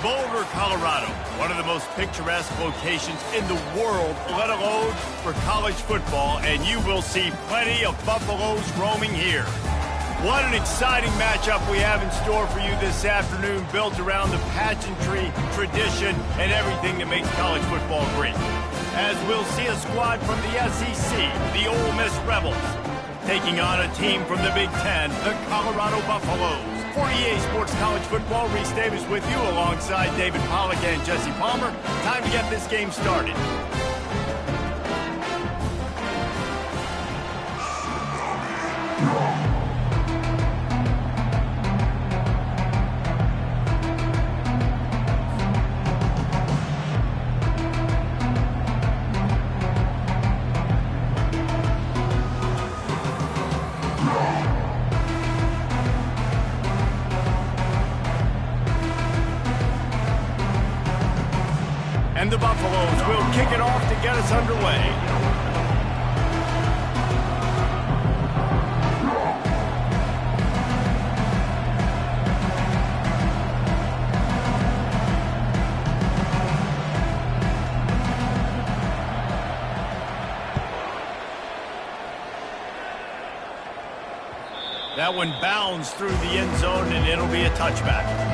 Boulder, Colorado, one of the most picturesque locations in the world, let alone for college football, and you will see plenty of Buffaloes roaming here. What an exciting matchup we have in store for you this afternoon, built around the pageantry, tradition, and everything that makes college football great. As we'll see a squad from the SEC, the Ole Miss Rebels, taking on a team from the Big Ten, the Colorado Buffaloes. For EA Sports College Football, Reese Davis with you alongside David Pollack and Jesse Palmer. Time to get this game started. And the Buffaloes will kick it off to get us underway. That one bounds through the end zone, and it'll be a touchback.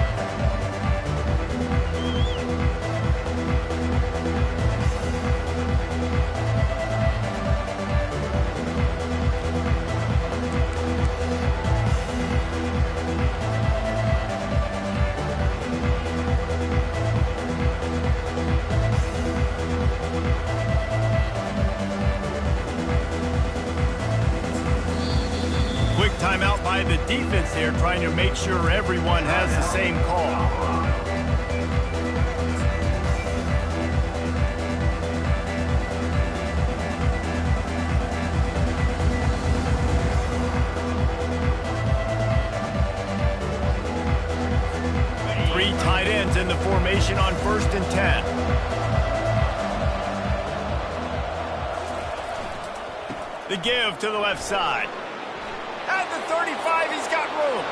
Quick timeout by the defense there, trying to make sure everyone has the same call. Three tight ends in the formation on 1st and 10. The give to the left side. At the 35, he's got room.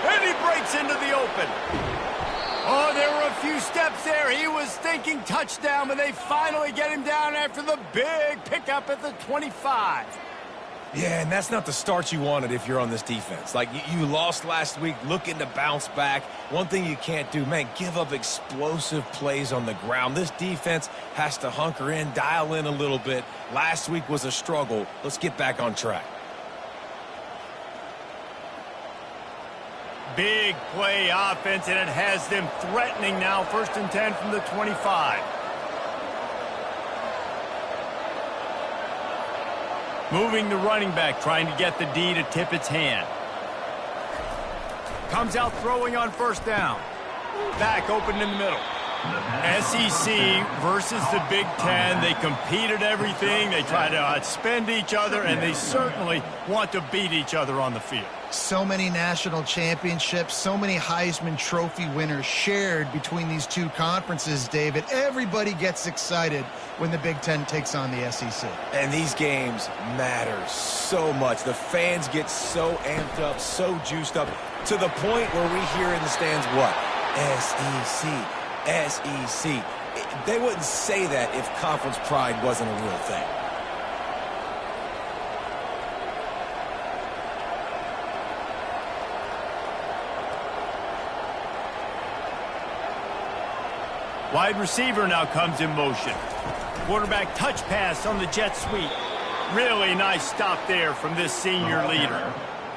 And he breaks into the open. Oh, there were a few steps there. He was thinking touchdown, but they finally get him down after the big pickup at the 25. Yeah, and that's not the start you wanted if you're on this defense. Like, you lost last week, looking to bounce back. One thing you can't do, man, give up explosive plays on the ground. This defense has to hunker in, dial in a little bit. Last week was a struggle. Let's get back on track. Big play offense, and it has them threatening now. 1st and 10 from the 25. Moving the running back, trying to get the D to tip its hand. Comes out throwing on 1st down. Back open in the middle. SEC versus the Big Ten. They compete at everything. They try to outspend each other, and they certainly want to beat each other on the field. So many national championships, so many Heisman Trophy winners shared between these two conferences, David. Everybody gets excited when the Big Ten takes on the SEC. And these games matter so much. The fans get so amped up, so juiced up, to the point where we hear in the stands what? SEC. SEC. They wouldn't say that if conference pride wasn't a real thing. Wide receiver now comes in motion. Quarterback touch pass on the jet sweep. Really nice stop there from this senior leader.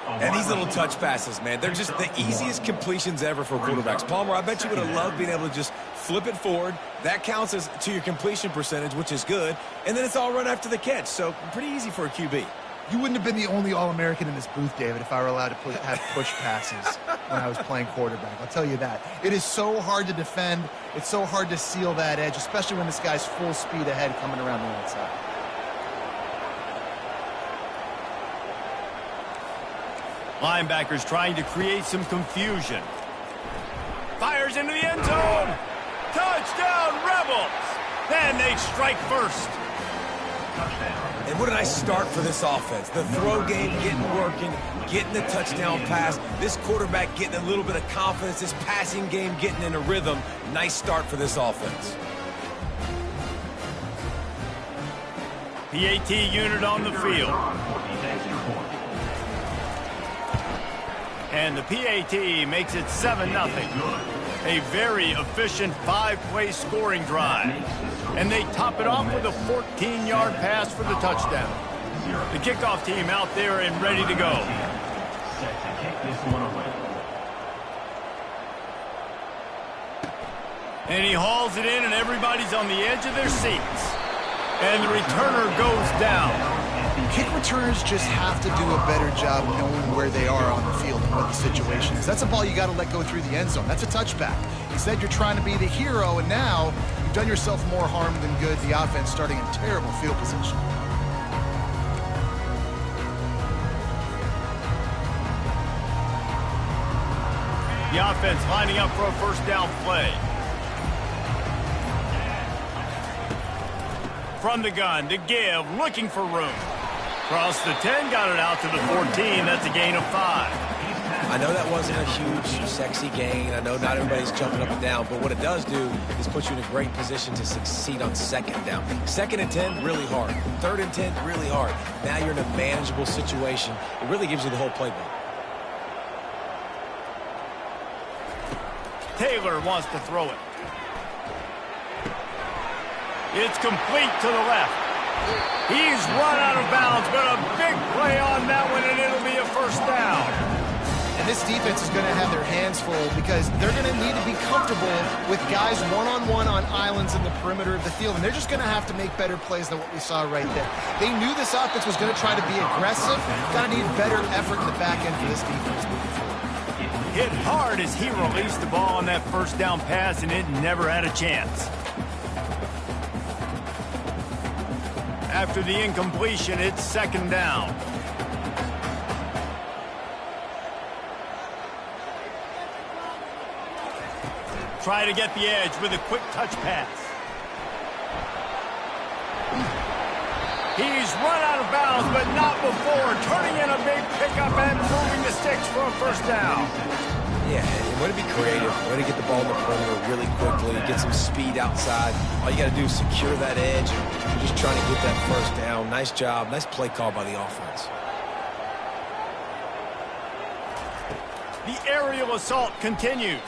And these little touch passes, man, they're just the easiest completions ever for quarterbacks. Palmer, I bet you would have loved being able to just flip it forward. That counts as to your completion percentage, which is good. And then it's all run after the catch, so pretty easy for a QB. You wouldn't have been the only All-American in this booth, David, if I were allowed to have push passes when I was playing quarterback. I'll tell you that. It is so hard to defend. It's so hard to seal that edge, especially when this guy's full speed ahead coming around the outside. Linebackers trying to create some confusion. Fires into the end zone. Touchdown, Rebels. Then they strike first. Touchdown. And what a nice start for this offense. The throw game getting working, getting the touchdown pass. This quarterback getting a little bit of confidence. This passing game getting in a rhythm. Nice start for this offense. PAT unit on the field. And the PAT makes it 7-0. A very efficient 5-play scoring drive. And they top it off with a 14-yard pass for the touchdown. The kickoff team out there and ready to go. Set to kick this one away. And he hauls it in, and everybody's on the edge of their seats. And the returner goes down. Kick returners just have to do a better job knowing where they are on the field and what the situation is. That's a ball you got to let go through the end zone. That's a touchback. Instead, you're trying to be the hero, and now you've done yourself more harm than good. The offense starting in terrible field position. The offense lining up for a first down play. From the gun to give, looking for room. Cross the 10, got it out to the 14. That's a gain of 5. I know that wasn't a huge, sexy gain. I know not everybody's jumping up and down, but what it does do is put you in a great position to succeed on second down. 2nd and 10, really hard. 3rd and 10, really hard. Now you're in a manageable situation. It really gives you the whole playbook. Taylor wants to throw it. It's complete to the left. He's run out of bounds, but a big play on that one, and it'll be a first down. And this defense is going to have their hands full because they're going to need to be comfortable with guys one-on-one on islands in the perimeter of the field, and they're just going to have to make better plays than what we saw right there. They knew this offense was going to try to be aggressive. Got to need better effort in the back end for this defense moving forward. Hit hard as he released the ball on that first down pass, and it never had a chance. After the incompletion, it's 2nd down. Try to get the edge with a quick touch pass. He's run out of bounds, but not before. Turning in a big pickup and moving the sticks for a first down. Yeah, way to be creative, way to get the ball in the perimeter really quickly, get some speed outside. All you got to do is secure that edge. You're just trying to get that first down. Nice job, nice play call by the offense. The aerial assault continues.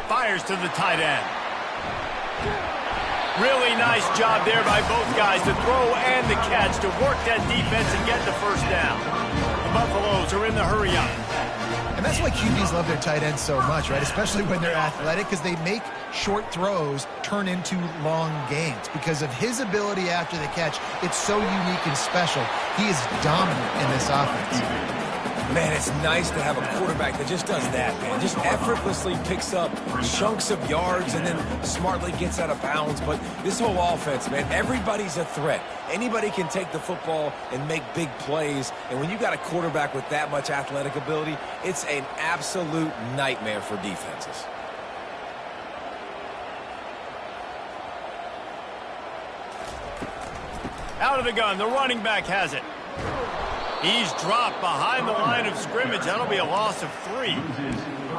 Fires to the tight end. Really nice job there by both guys to throw and the catch to work that defense and get the first down. The Buffaloes are in the hurry-up. And that's why QBs love their tight ends so much, right? Especially when they're athletic, because they make short throws turn into long gains. Because of his ability after the catch, it's so unique and special. He is dominant in this offense. Man, it's nice to have a quarterback that just does that, man. Just effortlessly picks up chunks of yards and then smartly gets out of bounds. But this whole offense, man, everybody's a threat. Anybody can take the football and make big plays. And when you got a quarterback with that much athletic ability, it's an absolute nightmare for defenses. Out of the gun, the running back has it. He's dropped behind the line of scrimmage. That'll be a loss of 3.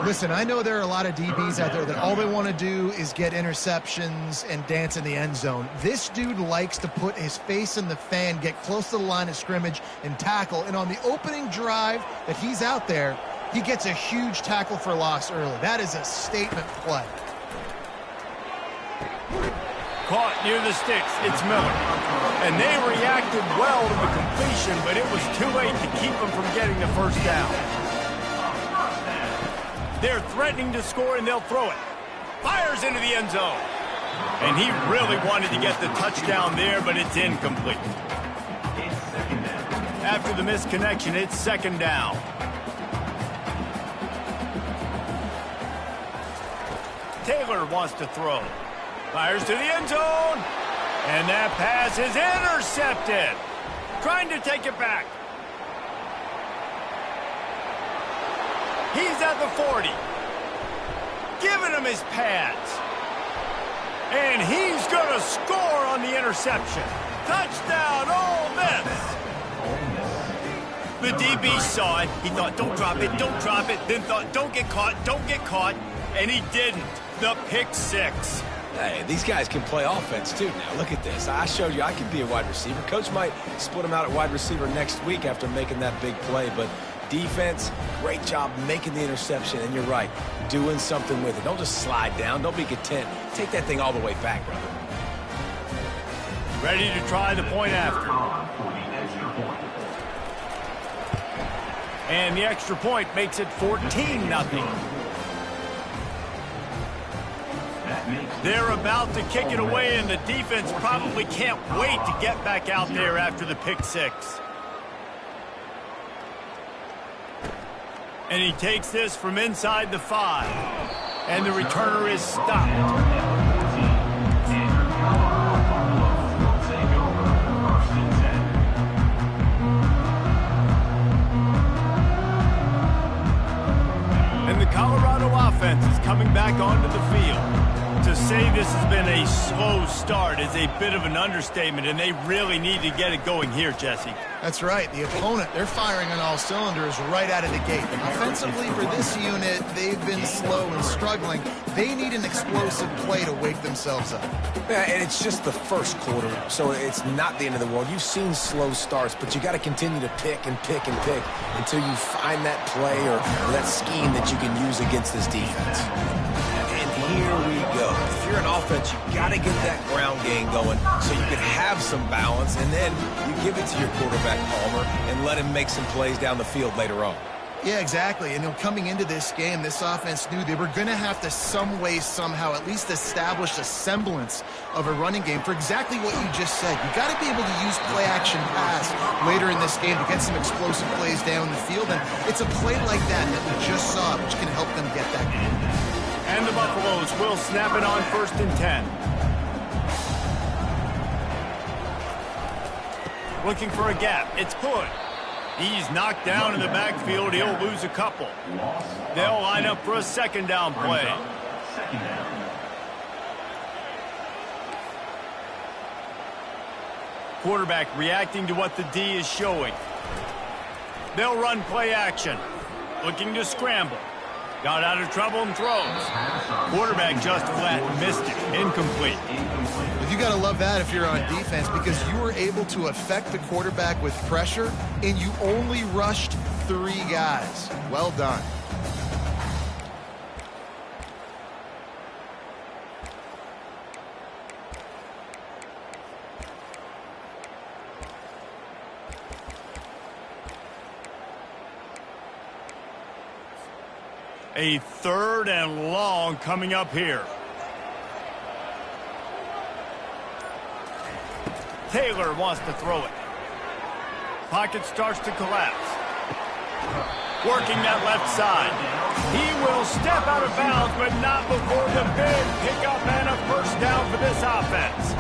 Listen, I know there are a lot of DBs out there that all they want to do is get interceptions and dance in the end zone. This dude likes to put his face in the fan, get close to the line of scrimmage, and tackle. And on the opening drive that he's out there, he gets a huge tackle for loss early. That is a statement play. Caught near the sticks. It's Miller. And they reacted well to the completion, but it was too late to keep them from getting the first down. They're threatening to score, and they'll throw it. Fires into the end zone. And he really wanted to get the touchdown there, but it's incomplete. After the misconnection, it's 2nd down. Taylor wants to throw. Fires to the end zone. And that pass is intercepted. Trying to take it back. He's at the 40. Giving him his pads. And he's going to score on the interception. Touchdown, Ole Miss! The DB saw it. He thought, don't drop it, don't drop it. Then thought, don't get caught. And he didn't. The pick six. Hey, these guys can play offense, too, now. Look at this. I showed you I can be a wide receiver. Coach might split him out at wide receiver next week after making that big play, but defense, great job making the interception, and you're right, doing something with it. Don't just slide down. Don't be content. Take that thing all the way back, brother. Ready to try the point after. And the extra point makes it 14-0. They're about to kick it away, and the defense probably can't wait to get back out there after the pick six. And he takes this from inside the 5. And the returner is stopped. And the Colorado offense is coming back onto the field. To say this has been a slow start is a bit of an understatement, and they really need to get it going here, Jesse. That's right. The opponent, they're firing on all cylinders right out of the gate. Offensively, for this unit, they've been slow and struggling. They need an explosive play to wake themselves up. Yeah, and it's just the first quarter, so it's not the end of the world. You've seen slow starts, but you got to continue to pick and pick and pick until you find that play or that scheme that you can use against this defense. Here we go. If you're an offense, you got to get that ground game going so you can have some balance, and then you give it to your quarterback, Palmer, and let him make some plays down the field later on. Yeah, exactly. And coming into this game, this offense knew they were going to have to some way, somehow, at least establish a semblance of a running game for exactly what you just said. You got to be able to use play-action pass later in this game to get some explosive plays down the field, and it's a play like that we just saw, which can help them get that game. And the Buffaloes will snap it on 1st and 10. Looking for a gap. It's Hood. He's knocked down in the backfield. He'll lose a couple. They'll line up for a second down play. Quarterback reacting to what the D is showing. They'll run play action. Looking to scramble. Got out of trouble and throws. Quarterback just flat missed it. Incomplete. You got to love that if you're on defense, because you were able to affect the quarterback with pressure, and you only rushed 3 guys. Well done. A 3rd and long coming up here. Taylor wants to throw it. Pocket starts to collapse. Working that left side. He will step out of bounds, but not before the big pickup and a first down for this offense.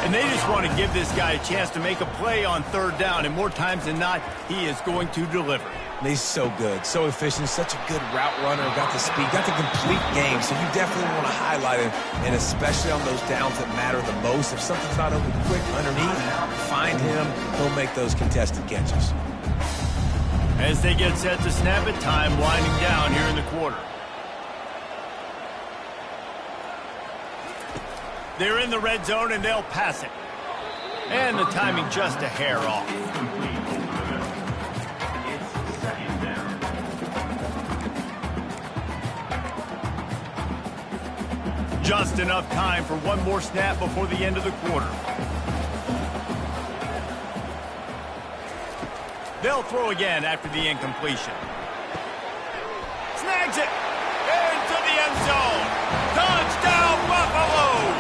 And they just want to give this guy a chance to make a play on 3rd down, and more times than not, he is going to deliver. He's so good, so efficient, such a good route runner, got the speed, got the complete game, so you definitely want to highlight him, and especially on those downs that matter the most. If something's not open quick underneath, find him, he'll make those contested catches. As they get set to snap it, time winding down here in the quarter. They're in the red zone, and they'll pass it. And the timing just a hair off. Just enough time for one more snap before the end of the quarter. They'll throw again after the incompletion. Snags it into the end zone. Touchdown, Buffaloes!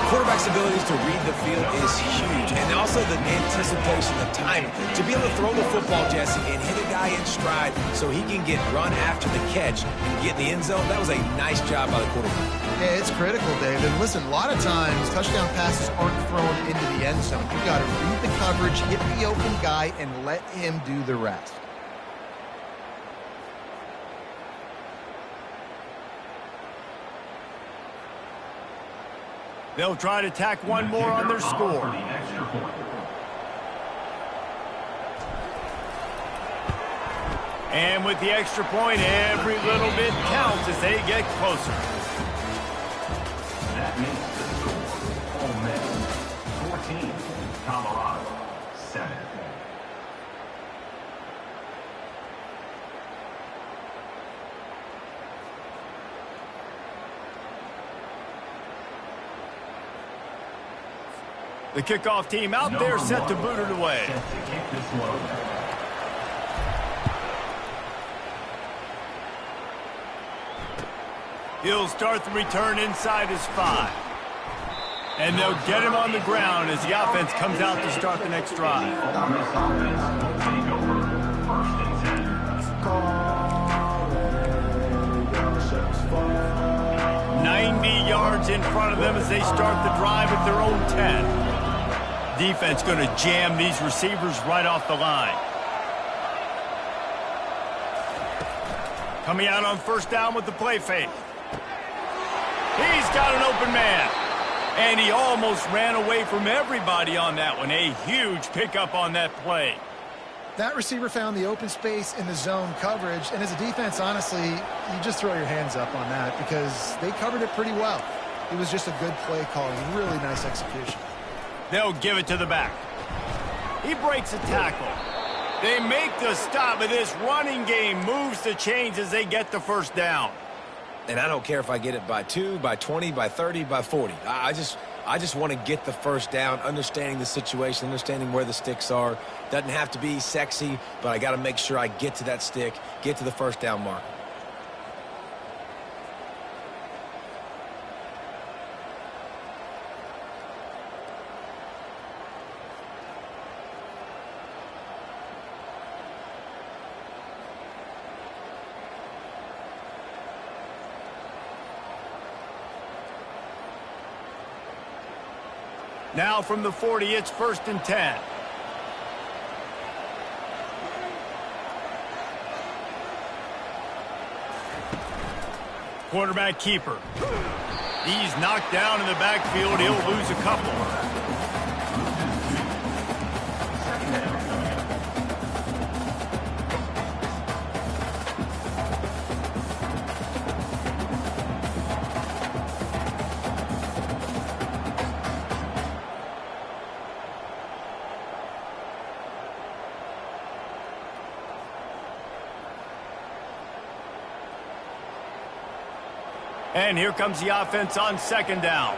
Quarterback's abilities to read the field is huge, and also the anticipation, the timing. To be able to throw the football, Jesse, and hit a guy in stride so he can get run after the catch and get in the end zone, that was a nice job by the quarterback. Yeah, it's critical, Dave. And listen, a lot of times touchdown passes aren't thrown into the end zone. You've got to read the coverage, hit the open guy, and let him do the rest. They'll try to tack one more on their score. And with the extra point, every little bit counts as they get closer. That makes the score Ole Miss 14, Colorado 7. The kickoff team out there set to boot it away. Set to kick this one away. He'll start the return inside his 5. And they'll get him on the ground as the offense comes out to start the next drive. Ole Miss offense will take over 1st and 10. 90 yards in front of them as they start the drive at their own 10. Defense going to jam these receivers right off the line. Coming out on 1st down with the play fake. He's got an open man. And he almost ran away from everybody on that one. A huge pickup on that play. That receiver found the open space in the zone coverage, and as a defense, honestly, you just throw your hands up on that because they covered it pretty well. It was just a good play call, really nice execution. They'll give it to the back. He breaks a tackle. They make the stop, but this running game moves the chains as they get the 1st down. And I don't care if I get it by 2, by 20, by 30, by 40. I just want to get the 1st down, understanding the situation, understanding where the sticks are. Doesn't have to be sexy, but I got to make sure I get to that stick, get to the 1st down mark. Now from the 40, it's 1st and 10. Quarterback keeper. He's knocked down in the backfield. He'll lose a couple. And here comes the offense on 2nd down.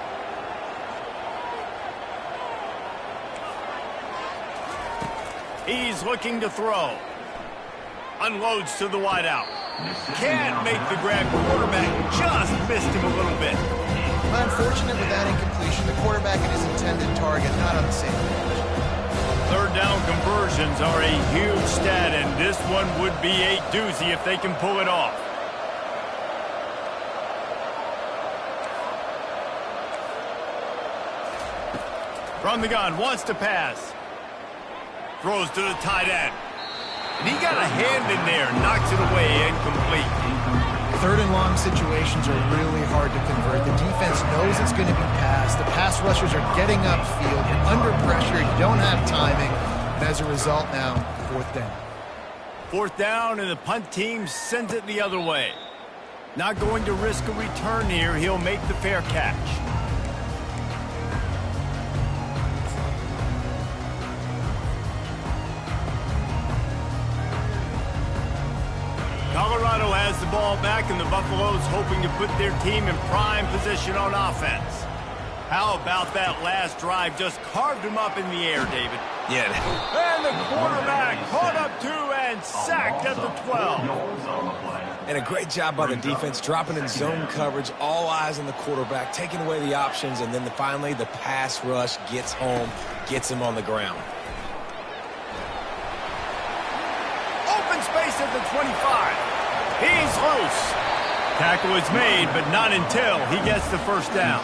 He's looking to throw. Unloads to the wideout. Can't make the grab. Quarterback just missed him a little bit. Unfortunate with that incompletion. The quarterback and his intended target not on the same page. 3rd down conversions are a huge stat, and this one would be a doozy if they can pull it off. From the gun, wants to pass. Throws to the tight end. And he got a hand in there, knocks it away, incomplete. 3rd and long situations are really hard to convert. The defense knows it's going to be passed. The pass rushers are getting upfield. You're under pressure. You don't have timing. And as a result now, 4th down. 4th down, and the punt team sends it the other way. Not going to risk a return here. He'll make the fair catch. Colorado has the ball back, and the Buffaloes hoping to put their team in prime position on offense. How about that last drive? Just carved him up in the air, David. Yeah. And the quarterback caught up to and sacked at the 12. And a great job by the defense, dropping in zone coverage, all eyes on the quarterback, taking away the options, and then finally the pass rush gets home, gets him on the ground. Open space at the 25. He's loose. Tackle is made, but not until he gets the 1st down.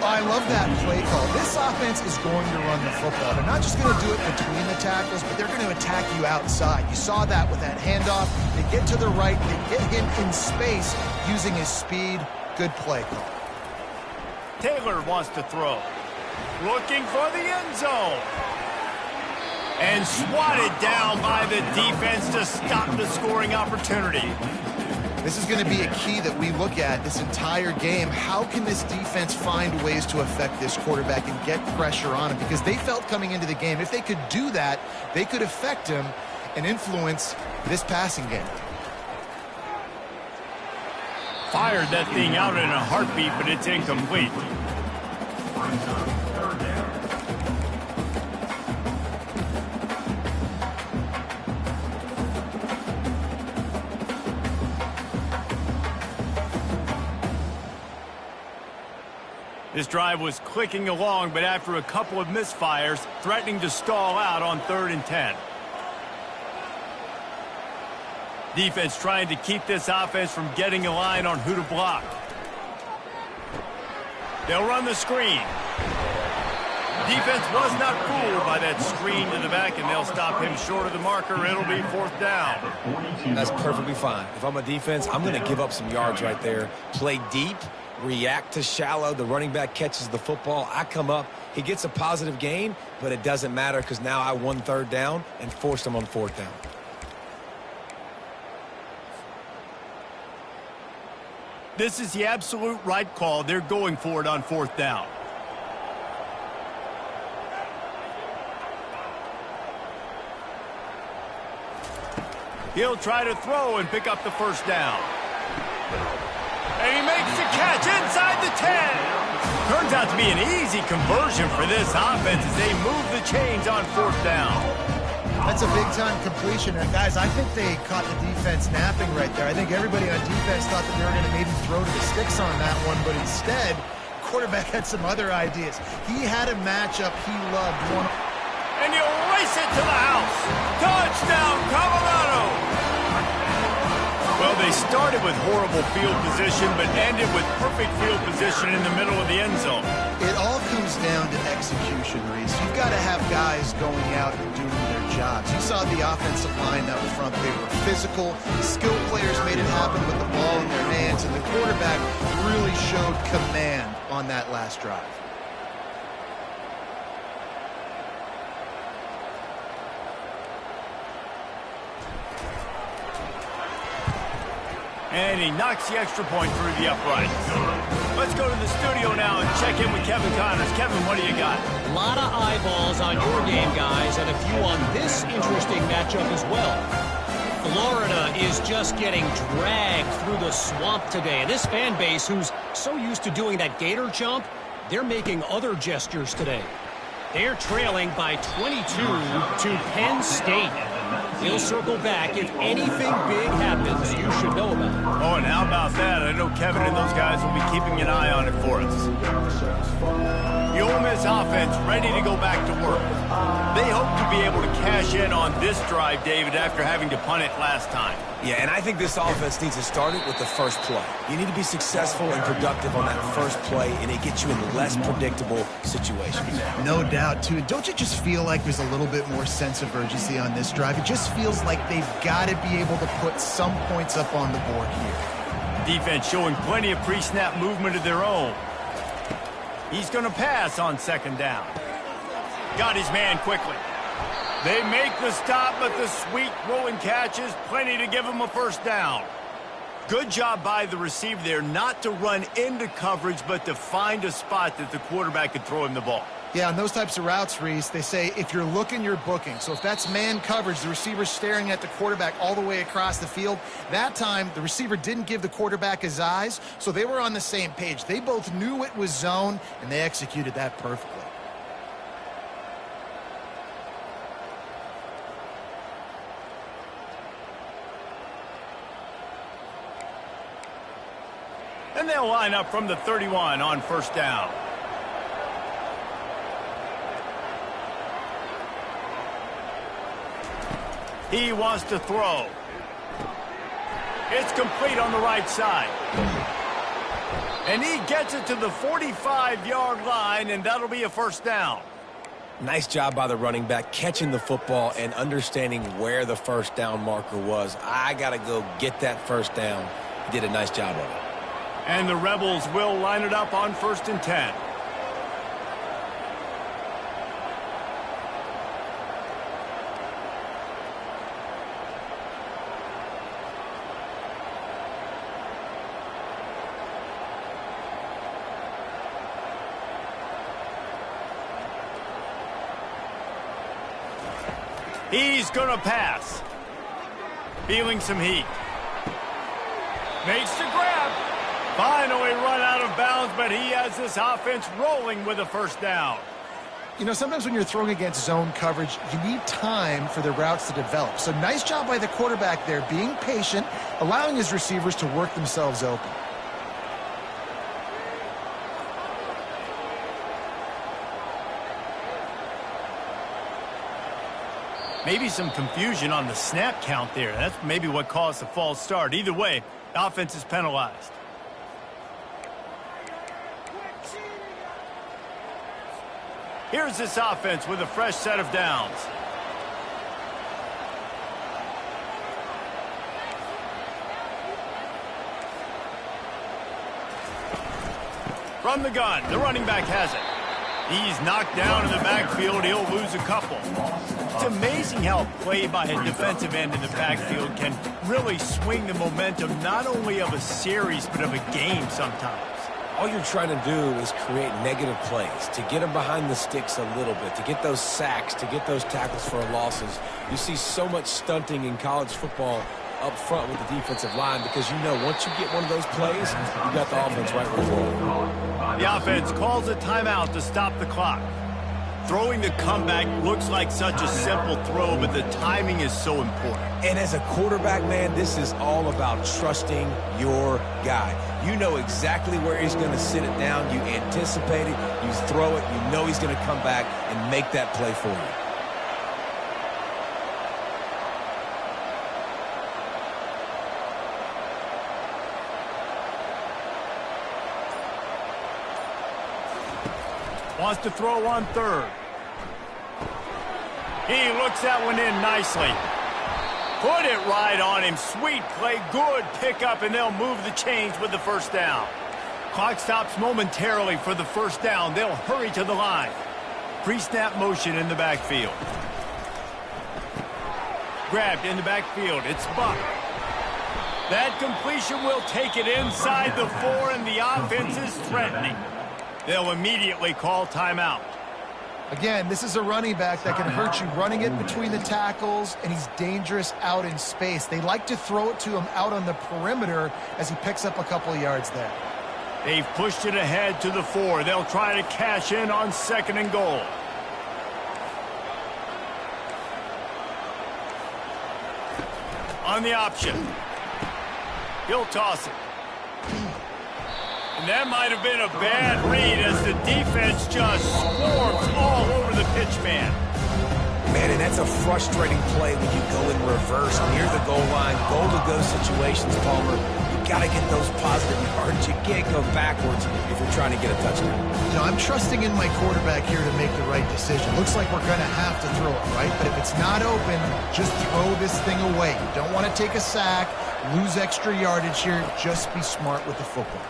I love that play call. This offense is going to run the football. They're not just going to do it between the tackles, but they're going to attack you outside. You saw that with that handoff. They get to the right. They get him in space using his speed. Good play call. Taylor wants to throw. Looking for the end zone. And swatted down by the defense to stop the scoring opportunity. This is going to be a key that we look at this entire game. How can this defense find ways to affect this quarterback and get pressure on him? Because they felt coming into the game, if they could do that, they could affect him and influence this passing game. Fired that thing out in a heartbeat, but it's incomplete. This drive was clicking along, but after a couple of misfires, threatening to stall out on 3rd and 10. Defense trying to keep this offense from getting a line on who to block. They'll run the screen. Defense was not fooled by that screen to the back, and they'll stop him short of the marker. It'll be 4th down. That's perfectly fine. If I'm a defense, I'm going to give up some yards right there. Play deep, react to shallow. The running back catches the football. I come up. He gets a positive gain, but it doesn't matter because now I won 3rd down and forced him on 4th down. This is the absolute right call. They're going for it on 4th down. He'll try to throw and pick up the 1st down. And he makes the catch inside the 10. Turns out to be an easy conversion for this offense as they move the chains on 4th down. That's a big-time completion. And guys, I think they caught the defense napping right there. I think everybody on defense thought that they were going to maybe throw to the sticks on that one, but instead, quarterback had some other ideas. He had a matchup he loved. And you race it to the house. Touchdown, Colorado! Well, they started with horrible field position, but ended with perfect field position in the middle of the end zone. It all comes down to execution, Reese. You've got to have guys going out and doing their jobs. You saw the offensive line up front. They were physical. Skilled players made it happen with the ball in their hands, and the quarterback really showed command on that last drive. And he knocks the extra point through the uprights. Let's go to the studio now and check in with Kevin Connors. Kevin, what do you got? A lot of eyeballs on your game, guys, and a few on this interesting matchup as well. Florida is just getting dragged through the swamp today. And this fan base, who's so used to doing that gator jump, they're making other gestures today. They're trailing by 22 to Penn State. He'll circle back if anything big happens you should know about it. Oh, and how about that? I know Kevin and those guys will be keeping an eye on it for us. The Ole Miss offense ready to go back to work. They hope to be able to cash in on this drive, David, after having to punt it last time. Yeah, and I think this offense needs to start it with the first play. You need to be successful and productive on that first play, and it gets you in less predictable situations. No doubt, too. Don't you just feel like there's a little bit more sense of urgency on this drive? It just feels like they've got to be able to put some points up on the board here. Defense showing plenty of pre-snap movement of their own. He's going to pass on 2nd down. Got his man quickly. They make the stop, but the sweet rolling catch is plenty to give him a 1st down. Good job by the receiver there not to run into coverage, but to find a spot that the quarterback could throw him the ball. Yeah, on those types of routes, Reese, they say if you're looking, you're booking. So if that's man coverage, the receiver's staring at the quarterback all the way across the field. That time, the receiver didn't give the quarterback his eyes, so they were on the same page. They both knew it was zone, and they executed that perfectly. And they'll line up from the 31 on 1st down. He wants to throw. It's complete on the right side. And he gets it to the 45-yard line, and that'll be a 1st down. Nice job by the running back catching the football and understanding where the 1st down marker was. I got to go get that 1st down. He did a nice job of it. And the Rebels will line it up on 1st and 10. He's going to pass. Feeling some heat. Makes the grab. Finally run out of bounds, but he has this offense rolling with a first down. You know, sometimes when you're throwing against zone coverage, you need time for the routes to develop. So nice job by the quarterback there, being patient, allowing his receivers to work themselves open. Maybe some confusion on the snap count there. That's maybe what caused the false start. Either way, the offense is penalized. Here's this offense with a fresh set of downs. From the gun, the running back has it. He's knocked down in the backfield. He'll lose a couple. It's amazing how play by a defensive end in the backfield can really swing the momentum not only of a series but of a game sometimes. All you're trying to do is create negative plays, to get them behind the sticks a little bit, to get those sacks, to get those tackles for losses. You see so much stunting in college football up front with the defensive line because you know once you get one of those plays, you got the offense right where you're going. The offense calls a timeout to stop the clock. Throwing the comeback looks like such a simple throw, but the timing is so important. And as a quarterback, man, this is all about trusting your guy. You know exactly where he's going to sit it down. You anticipate it. You throw it. You know he's going to come back and make that play for you. Wants to throw on third. He looks that one in nicely. Put it right on him. Sweet play. Good pickup, and they'll move the chains with the first down. Clock stops momentarily for the first down. They'll hurry to the line. Pre-snap motion in the backfield. Grabbed in the backfield. It's Buck. That completion will take it inside the 4, and the offense is threatening. They'll immediately call timeout. Again, this is a running back that can hurt you running it between the tackles, and he's dangerous out in space. They like to throw it to him out on the perimeter as he picks up a couple of yards there. They've pushed it ahead to the 4. They'll try to cash in on 2nd and goal. On the option. He'll toss it. And that might have been a bad read as the defense just swarms all over the pitch man. Man, and that's a frustrating play when you go in reverse near the goal line, goal-to-go situations, Palmer. You got to get those positive yards. You can't go backwards if you're trying to get a touchdown. You know, I'm trusting in my quarterback here to make the right decision. Looks like we're going to have to throw it, right? But if it's not open, just throw this thing away. You don't want to take a sack, lose extra yardage here. Just be smart with the football.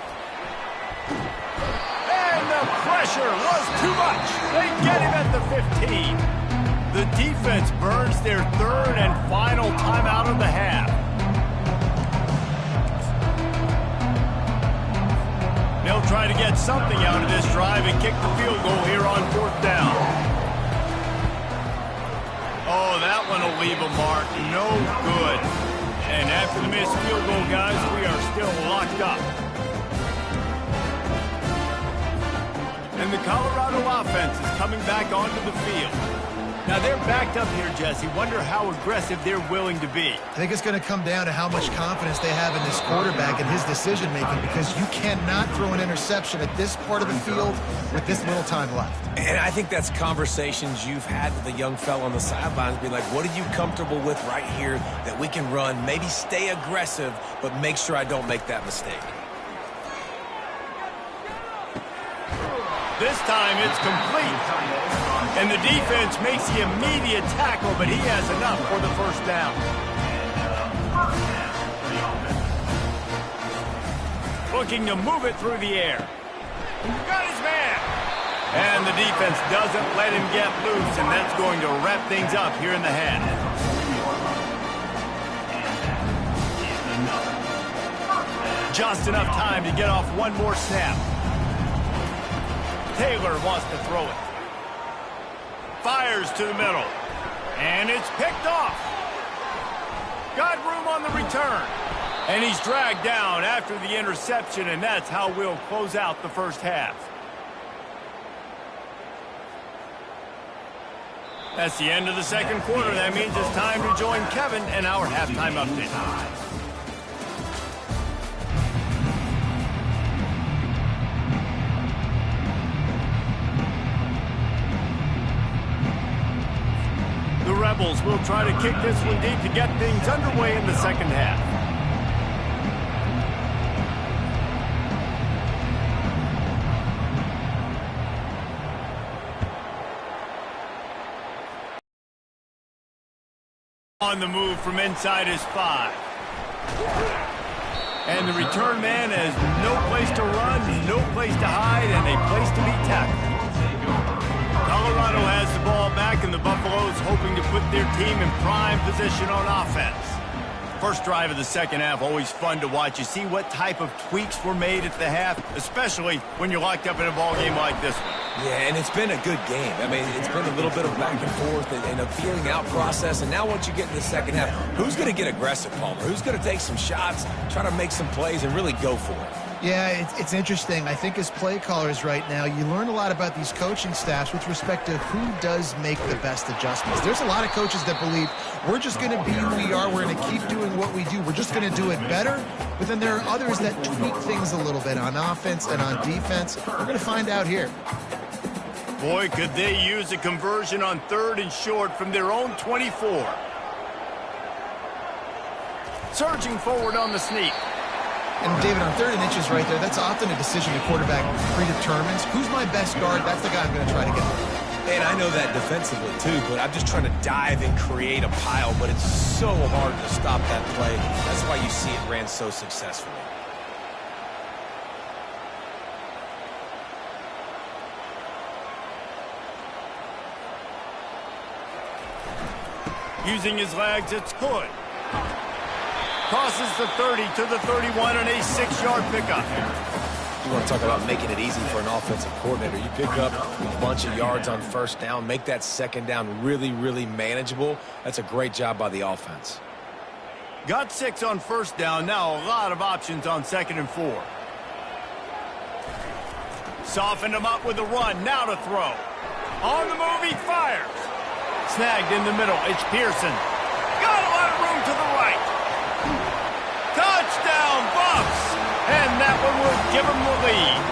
And the pressure was too much. They get him at the 15. The defense burns their 3rd and final timeout of the half. They'll try to get something out of this drive and kick the field goal here on 4th down. Oh, that one will leave a mark. No good. And after the missed field goal, guys, we are still locked up. And the Colorado offense is coming back onto the field. Now, they're backed up here, Jesse. Wonder how aggressive they're willing to be. I think it's going to come down to how much confidence they have in this quarterback and his decision-making, because you cannot throw an interception at this part of the field with this little time left. And I think that's conversations you've had with a young fella on the sidelines. Be like, what are you comfortable with right here that we can run? Maybe stay aggressive, but make sure I don't make that mistake. This time it's complete. And the defense makes the immediate tackle, but he has enough for the first down. looking to move it through the air. Got his man. And the defense doesn't let him get loose, and that's going to wrap things up here in the half. Just enough time to get off one more snap. Taylor wants to throw it. Fires to the middle. And it's picked off. Got room on the return. And he's dragged down after the interception, and that's how we'll close out the first half. That's the end of the second quarter. That means it's time to join Kevin and our halftime update. The Rebels will try to kick this one deep to get things underway in the second half. On the move from inside his 5. And the return man has no place to run, no place to hide, and a place to be tackled. Colorado has the ball back, and the Buffaloes hoping to put their team in prime position on offense. First drive of the second half, always fun to watch. You see what type of tweaks were made at the half, especially when you're locked up in a ball game like this one. Yeah, and it's been a good game. I mean, it's been a little bit of back and forth and a feeling out process. And now once you get in the second half, who's going to get aggressive, Palmer? Who's going to take some shots, try to make some plays, and really go for it? Yeah, it's interesting. I think as play callers right now, you learn a lot about these coaching staffs with respect to who does make the best adjustments. There's a lot of coaches that believe we're just going to be who we are. We're going to keep doing what we do. We're just going to do it better. But then there are others that tweak things a little bit on offense and on defense. We're going to find out here. Boy, could they use a conversion on 3rd and short from their own 24. Surging forward on the sneak. And, David, on 3rd and inches right there, that's often a decision the quarterback predetermines. Who's my best guard? That's the guy I'm going to try to get there. And I know that defensively, too, but I'm just trying to dive and create a pile, but it's so hard to stop that play. That's why you see it ran so successfully. Using his legs, it's good. Crosses the 30 to the 31 and a 6-yard pickup. You want to talk about making it easy for an offensive coordinator. You pick up a bunch of yards on first down, make that second down really, really manageable. That's a great job by the offense. Got 6 on first down. Now a lot of options on 2nd and 4. Softened him up with a run. Now to throw. On the move, he fires. Snagged in the middle. It's Pearson. Got a lot of room to the right. Touchdown, Buffs! And that one will give them the lead.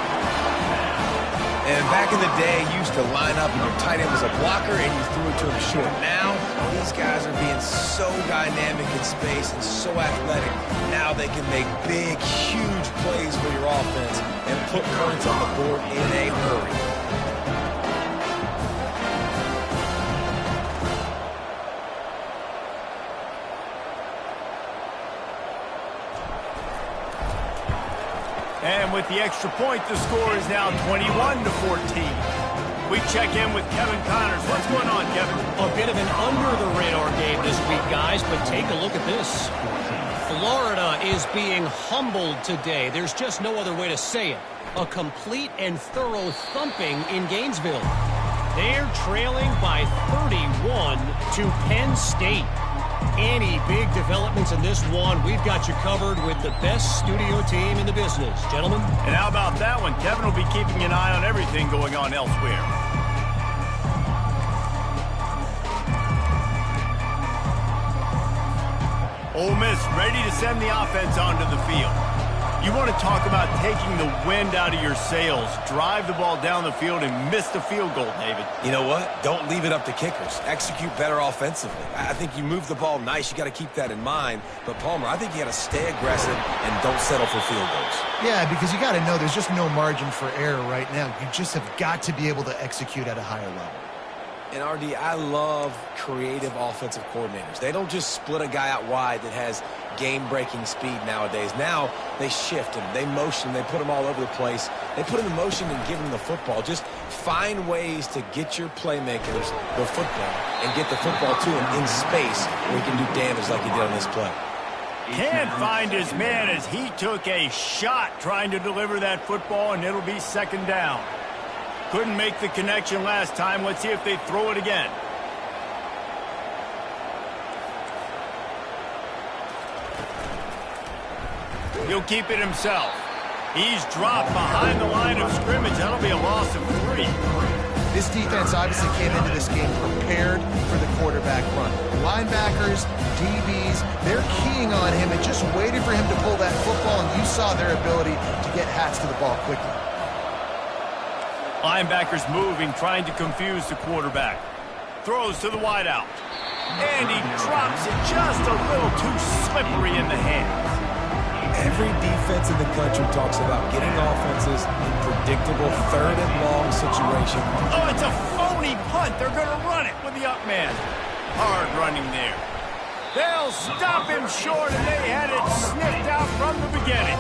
And back in the day, you used to line up and your tight end was a blocker and you threw it to him short. Now, these guys are being so dynamic in space and so athletic. Now they can make big, huge plays for your offense and put points on the board in a hurry. And with the extra point, the score is now 21-14. We check in with Kevin Connors. What's going on, Kevin? A bit of an under-the-radar game this week, guys, but take a look at this. Florida is being humbled today. There's just no other way to say it. A complete and thorough thumping in Gainesville. They're trailing by 31 to Penn State. Any big developments in this one, we've got you covered with the best studio team in the business. Gentlemen? And how about that one? Kevin will be keeping an eye on everything going on elsewhere. Ole Miss ready to send the offense onto the field. You want to talk about taking the wind out of your sails. Drive the ball down the field and miss the field goal, David. You know what? Don't leave it up to kickers. Execute better offensively. I think you move the ball nice. You got to keep that in mind. But, Palmer, I think you got to stay aggressive and don't settle for field goals. Yeah, because you got to know there's just no margin for error right now. You just have got to be able to execute at a higher level. And, RD, I love creative offensive coordinators. They don't just split a guy out wide that has game-breaking speed nowadays. Now they shift him, they motion, they put him all over the place. They put him in motion and give him the football. Just find ways to get your playmakers the football and get the football to him in space where he can do damage like he did on this play. Can't find his man as he took a shot trying to deliver that football, and it'll be second down. Couldn't make the connection last time. Let's see if they throw it again. He'll keep it himself. He's dropped behind the line of scrimmage. That'll be a loss of 3. This defense obviously came into this game prepared for the quarterback run. Linebackers, DBs, they're keying on him and just waiting for him to pull that football, and you saw their ability to get hats to the ball quickly. Linebackers moving, trying to confuse the quarterback. Throws to the wideout. And he drops it just a little too slippery in the hands. Every defense in the country talks about getting offenses in predictable third and long situations. Oh, it's a phony punt. They're going to run it with the up man. Hard running there. They'll stop him short, and they had it sniffed out from the beginning.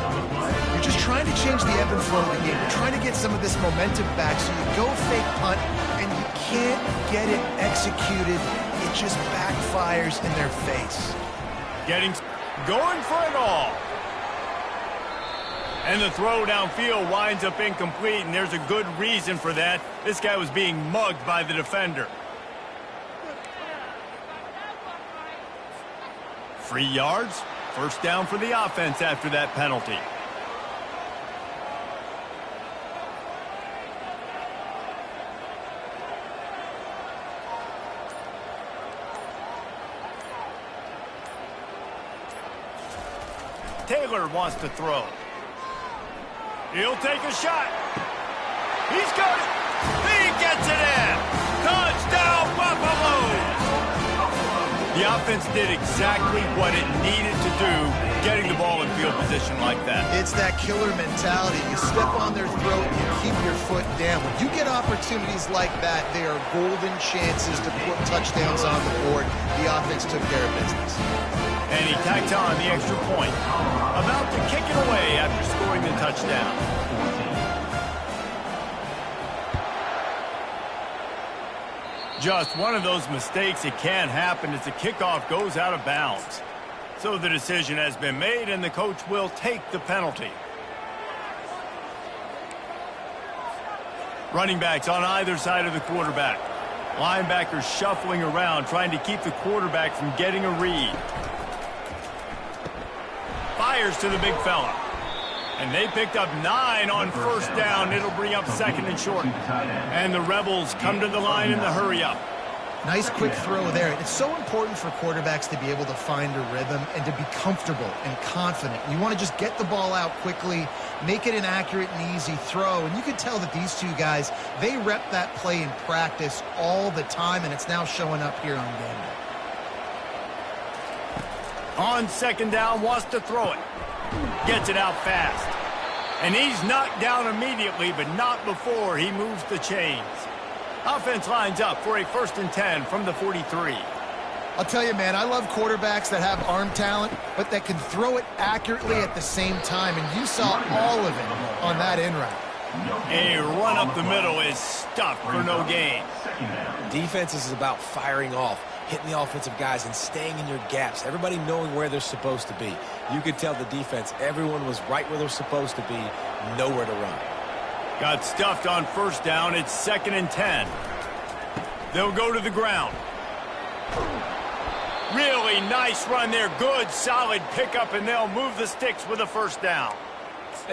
You're just trying to change the ebb and flow of the game. You're trying to get some of this momentum back, so you go fake punt, and you can't get it executed. It just backfires in their face. Going for it all. And the throw downfield winds up incomplete, and there's a good reason for that. This guy was being mugged by the defender. Free yards. First down for the offense after that penalty. Taylor wants to throw. He'll take a shot. He's got it. He gets it in. Touchdown, Buffalo. The offense did exactly what it needed to do, getting the ball in field position like that. It's that killer mentality. You step on their throat, you keep your foot down. When you get opportunities like that, they are golden chances to put touchdowns on the board. The offense took care of business. And he tacked on the extra point. About to kick it away after scoring the touchdown. Just one of those mistakes that can happen as the kickoff goes out of bounds. So the decision has been made, and the coach will take the penalty. Running backs on either side of the quarterback. Linebackers shuffling around, trying to keep the quarterback from getting a read. Fires to the big fella. And they picked up 9 on first down. It'll bring up second and short. And the Rebels come to the line in the hurry-up. Nice quick throw there. It's so important for quarterbacks to be able to find a rhythm and to be comfortable and confident. You want to just get the ball out quickly, make it an accurate and easy throw. And you can tell that these two guys, they rep that play in practice all the time, and it's now showing up here on game day. On second down, wants to throw it. Gets it out fast. And he's knocked down immediately, but not before he moves the chains. Offense lines up for a 1st and 10 from the 43. I'll tell you, man, I love quarterbacks that have arm talent, but that can throw it accurately at the same time. And you saw all of it on that in route. A run up the middle is stuffed for no gain. Defense is about firing off, hitting the offensive guys and staying in your gaps. Everybody knowing where they're supposed to be. You could tell the defense, everyone was right where they're supposed to be, nowhere to run. Got stuffed on first down. It's 2nd and 10. They'll go to the ground. Really nice run there. Good, solid pickup, and they'll move the sticks with a first down.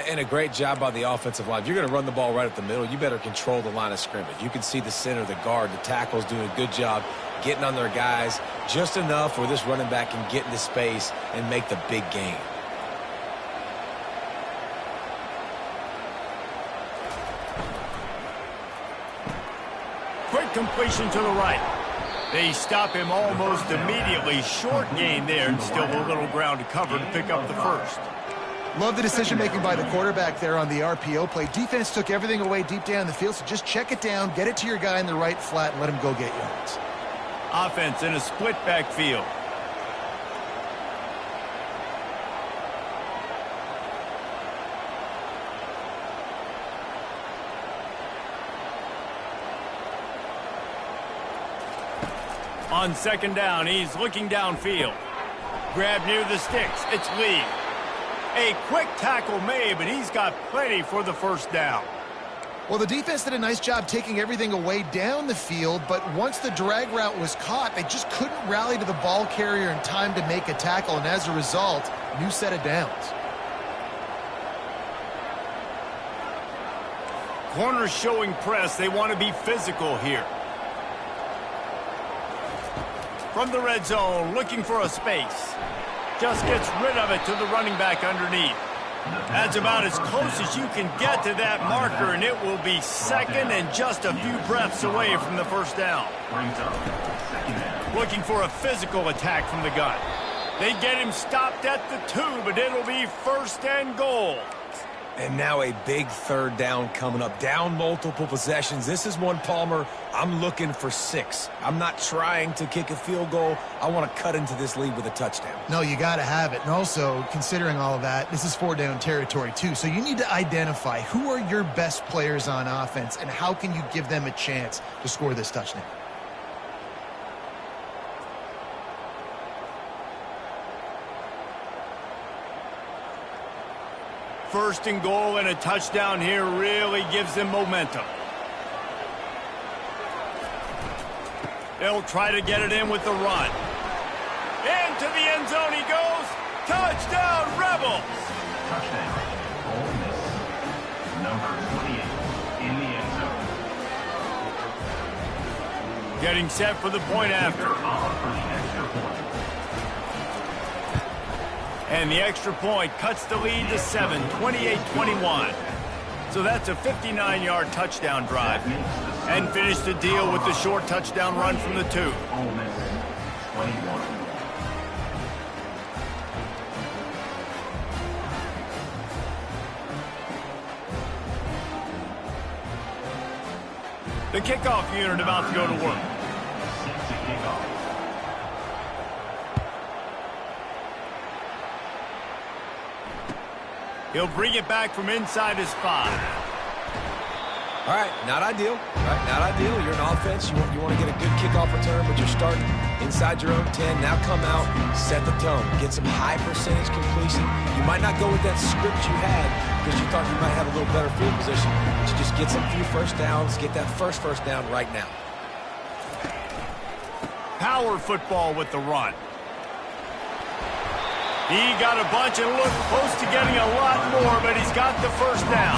And a great job by the offensive line. If you're going to run the ball right up the middle, you better control the line of scrimmage. You can see the center, the guard, the tackles doing a good job getting on their guys just enough where this running back can get into space and make the big gain. Quick completion to the right. They stop him almost immediately. Short gain there, and still a little ground to cover to pick up the first. Love the decision-making by the quarterback there on the RPO play. Defense took everything away deep down the field, so just check it down, get it to your guy in the right flat, and let him go get yards. Offense in a split backfield. On second down, he's looking downfield. Grab near the sticks. It's Lee. A quick tackle made, but he's got plenty for the first down. Well, the defense did a nice job taking everything away down the field, but once the drag route was caught, they just couldn't rally to the ball carrier in time to make a tackle, and as a result, new set of downs. Corners showing press. They want to be physical here. From the red zone, looking for a space. Just gets rid of it to the running back underneath. That's about as close as you can get to that marker, and it will be second and just a few breaths away from the first down. Looking for a physical attack from the gun. They get him stopped at the 2, but it'll be first and goal. And now a big third down coming up. Down multiple possessions. This is one, Palmer, I'm looking for 6. I'm not trying to kick a field goal. I want to cut into this lead with a touchdown. No, you got to have it. And also, considering all of that, this is 4-down territory too. So you need to identify who are your best players on offense and how can you give them a chance to score this touchdown. First and goal and a touchdown here really gives them momentum. They'll try to get it in with the run. Into the end zone he goes. Touchdown, Rebels! Touchdown, Ole Miss. Number 28 in the end zone. Getting set for the point after. And the extra point cuts the lead to 7, 28-21. So that's a 59-yard touchdown drive. And finish the deal with the short touchdown run from the 2. Ole Miss, 21. The kickoff unit about to go to work. Set to kick off. He'll bring it back from inside his 5. All right, not ideal. Not ideal. You're an offense. You want to get a good kickoff return, but you're starting inside your own 10. Now come out, set the tone. Get some high percentage completion. You might not go with that script you had because you thought you might have a little better field position, but you just get some few first downs. Get that first down right now. Power football with the run. He got a bunch and looked close to getting a lot more, but he's got the first down.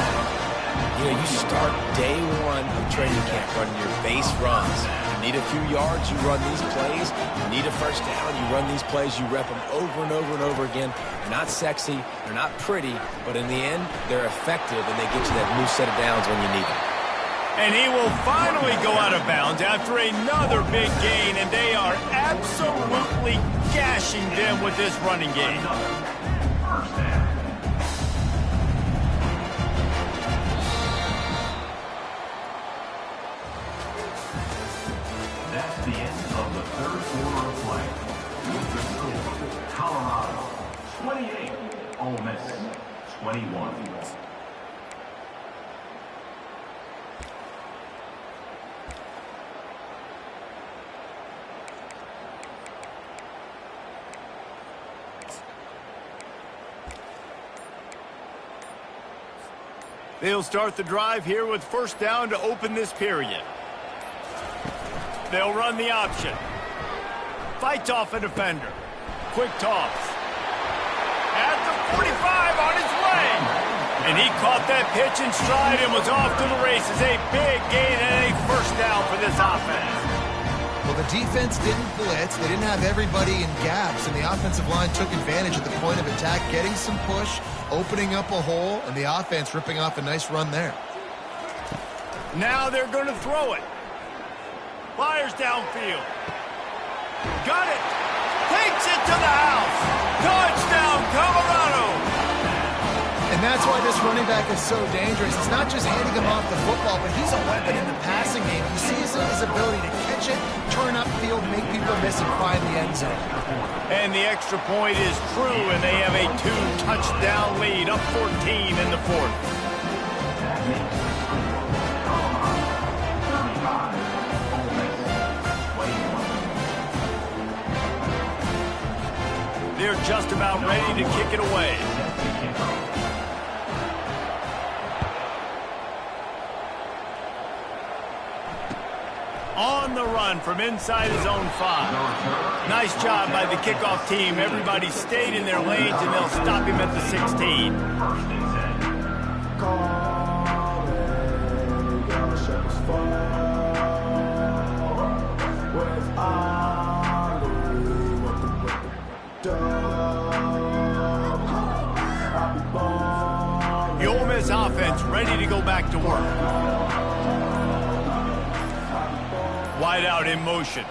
You know, you start day one of training camp running your base runs. You need a few yards, you run these plays. You need a first down, you run these plays. You rep them over and over and over again. They're not sexy, they're not pretty, but in the end, they're effective, and they get you that new set of downs when you need them. And he will finally go out of bounds after another big gain, and they are absolutely gashing them with this running game. First down. That's the end of the third quarter of play. With the score, Colorado 28, Ole Miss 21. They'll start the drive here with first down to open this period. They'll run the option. Fights off a defender. Quick toss. At the 45 on his way. And he caught that pitch in stride and was off to the races. A big gain and a first down for this offense. Well, the defense didn't blitz. They didn't have everybody in gaps, and the offensive line took advantage at the point of attack, getting some push, opening up a hole, and the offense ripping off a nice run there. Now they're going to throw it. Fires downfield. Got it. Takes it to the house. Touchdown, Colorado. And that's why this running back is so dangerous. It's not just handing him off the football, but he's a weapon in the passing game. You see his ability to catch it, turn upfield, make people miss, and find the end zone. And the extra point is true, and they have a 2-touchdown lead, up 14 in the fourth. That makes the score, Colorado 35, Ole Miss 21. They're just about ready to kick it away. On the run from inside his own 5. Nice job by the kickoff team. Everybody stayed in their lanes, and they'll stop him at the 16. The Ole Miss offense ready to go back to work. Wide out in motion.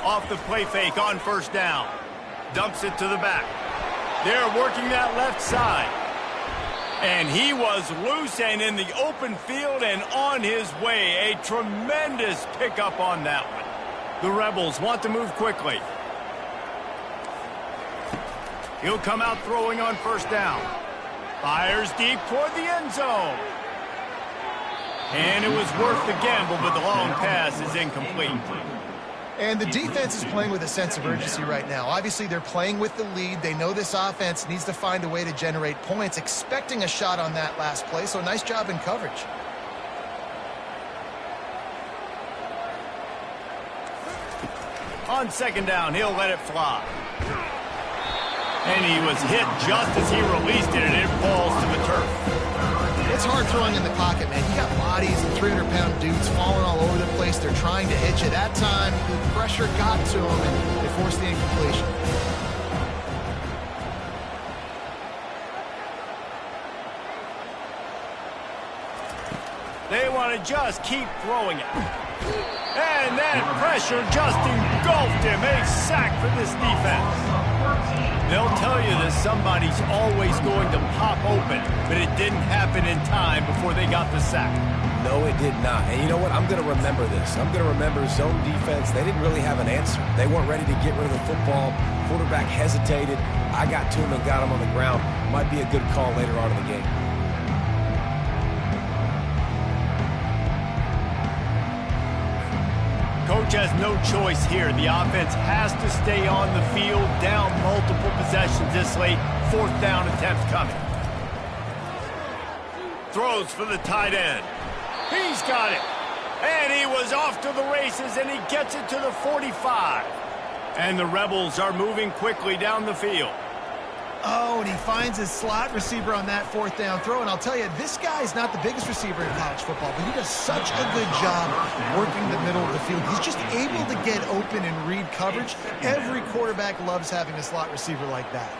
Off the play fake on first down. Dumps it to the back. They're working that left side. And he was loose and in the open field and on his way. A tremendous pickup on that one. The Rebels want to move quickly. He'll come out throwing on first down. Fires deep toward the end zone. And it was worth the gamble, but the long pass is incomplete. And the defense is playing with a sense of urgency right now. Obviously, they're playing with the lead. They know this offense needs to find a way to generate points, expecting a shot on that last play. So nice job in coverage. On second down, he'll let it fly. And he was hit just as he released it, and it falls to the turf. It's hard throwing in the pocket, man. You got bodies and 300-pound dudes falling all over the place. They're trying to hit you. That time, the pressure got to them, and they forced the incompletion. They want to just keep throwing it. And that pressure just engulfed him. A sack for this defense. They'll tell you that somebody's always going to pop open, but it didn't happen in time before they got the sack. No, it did not. And you know what? I'm going to remember this. I'm going to remember zone defense. They didn't really have an answer. They weren't ready to get rid of the football. Quarterback hesitated. I got to him and got him on the ground. Might be a good call later on in the game. Coach has no choice here. The offense has to stay on the field, down multiple possessions this late. Fourth down attempt coming. Throws for the tight end. He's got it. And he was off to the races, and he gets it to the 45. And the Rebels are moving quickly down the field. Oh, and he finds his slot receiver on that fourth down throw. And I'll tell you, this guy's not the biggest receiver in college football, but he does such a good job working the middle of the field. He's just able to get open and read coverage. Every quarterback loves having a slot receiver like that.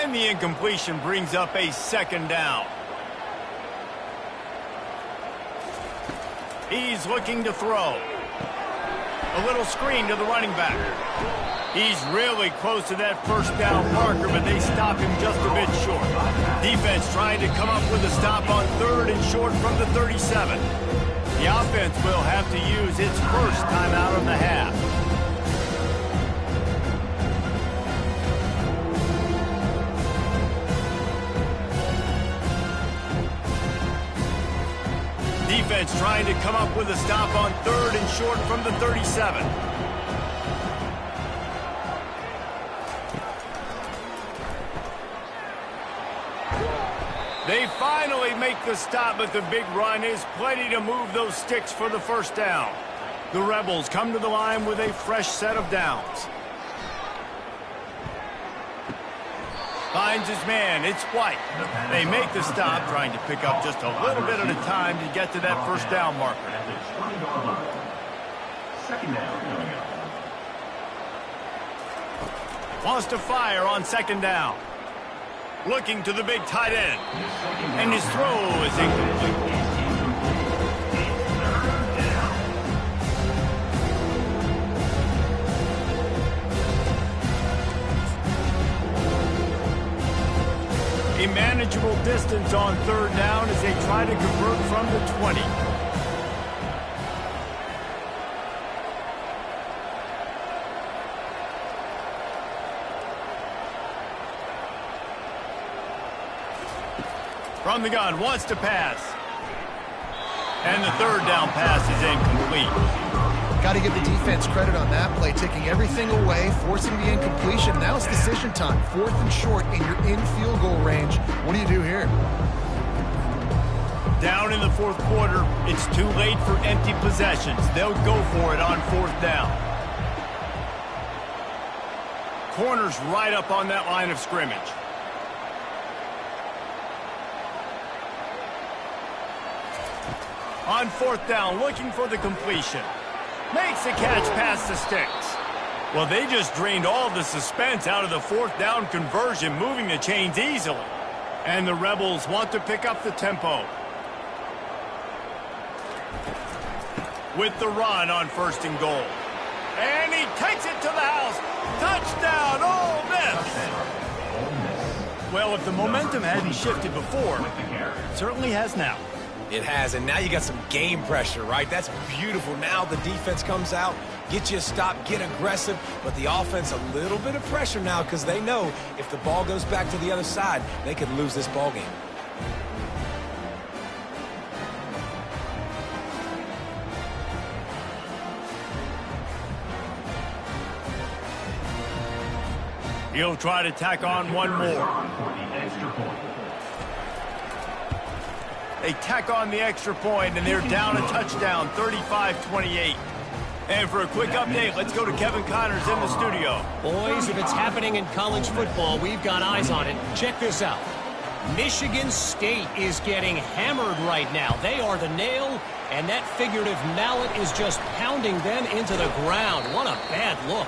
And the incompletion brings up a second down. He's looking to throw. A little screen to the running back. He's really close to that first down marker, but they stop him just a bit short. Defense trying to come up with a stop on third and short from the 37. The offense will have to use its first timeout of the half. Defense trying to come up with a stop on third and short from the 37. They finally make the stop, but the big run is plenty to move those sticks for the first down. The Rebels come to the line with a fresh set of downs. Finds his man. It's White. They make the stop, trying to pick up just a little bit at a time to get to that first down marker. Second down. Wants to fire on second down. Looking to the big tight end. And his throw is incomplete. A manageable distance on third down as they try to convert from the 20. From the gun, wants to pass. And the third down pass is incomplete. Got to give the defense credit on that play, taking everything away, forcing the incompletion. Now it's decision time. 4th and short, and you're in field goal range. What do you do here? Down in the 4th quarter, it's too late for empty possessions. They'll go for it on 4th down. Corner's right up on that line of scrimmage. On 4th down, looking for the completion. Makes the catch past the sticks. Well, they just drained all the suspense out of the 4th down conversion, moving the chains easily. And the Rebels want to pick up the tempo. With the run on 1st and goal. And he takes it to the house. Touchdown, Ole Miss. Well, if the momentum hadn't shifted before, it certainly has now. It has, and now you got some game pressure, right? That's beautiful. Now the defense comes out, get you a stop, get aggressive, but the offense a little bit of pressure now because they know if the ball goes back to the other side, they could lose this ball game. He'll try to tack on one more. They tack on the extra point, and they're down a touchdown, 35-28. And for a quick update, let's go to Kevin Connors in the studio. Boys, if it's happening in college football, we've got eyes on it. Check this out. Michigan State is getting hammered right now. They are the nail, and that figurative mallet is just pounding them into the ground. What a bad look.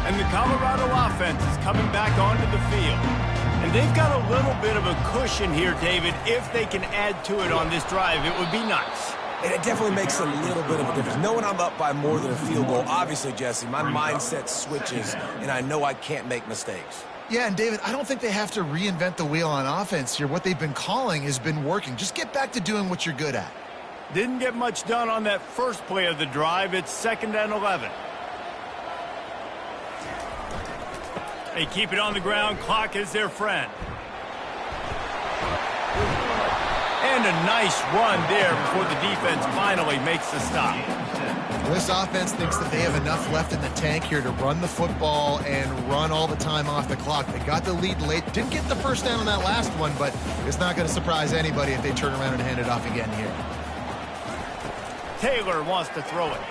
And the Colorado offense is coming back onto the field. And they've got a little bit of a cushion here, David. If they can add to it on this drive, it would be nice. And it definitely makes a little bit of a difference. Knowing I'm up by more than a field goal, obviously, Jesse, my mindset switches, and I know I can't make mistakes. Yeah, and David, I don't think they have to reinvent the wheel on offense here. What they've been calling has been working. Just get back to doing what you're good at. Didn't get much done on that first play of the drive. It's 2nd and 11. They keep it on the ground. Clock is their friend. And a nice run there before the defense finally makes the stop. This offense thinks that they have enough left in the tank here to run the football and run all the time off the clock. They got the lead late. Didn't get the first down on that last one, but it's not going to surprise anybody if they turn around and hand it off again here. Taylor wants to throw it.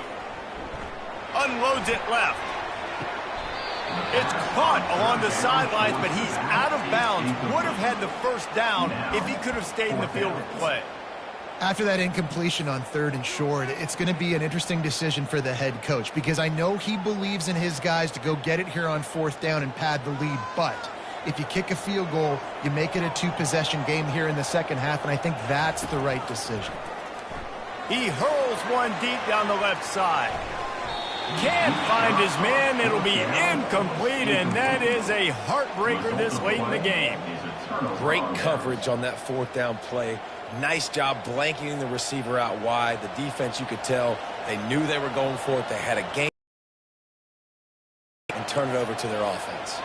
Unloads it left. It's caught along the sidelines, but he's out of bounds. Would have had the first down if he could have stayed in the field of play. After that incompletion on 3rd and short, it's going to be an interesting decision for the head coach because I know he believes in his guys to go get it here on 4th down and pad the lead, but if you kick a field goal, you make it a 2-possession game here in the second half, and I think that's the right decision. He hurls one deep down the left side. Can't find his man. It'll be incomplete, and that is a heartbreaker this late in the game. Great coverage on that 4th down play. Nice job blanketing the receiver out wide. The defense, you could tell, they knew they were going for it. They had a game and turn it over to their offense.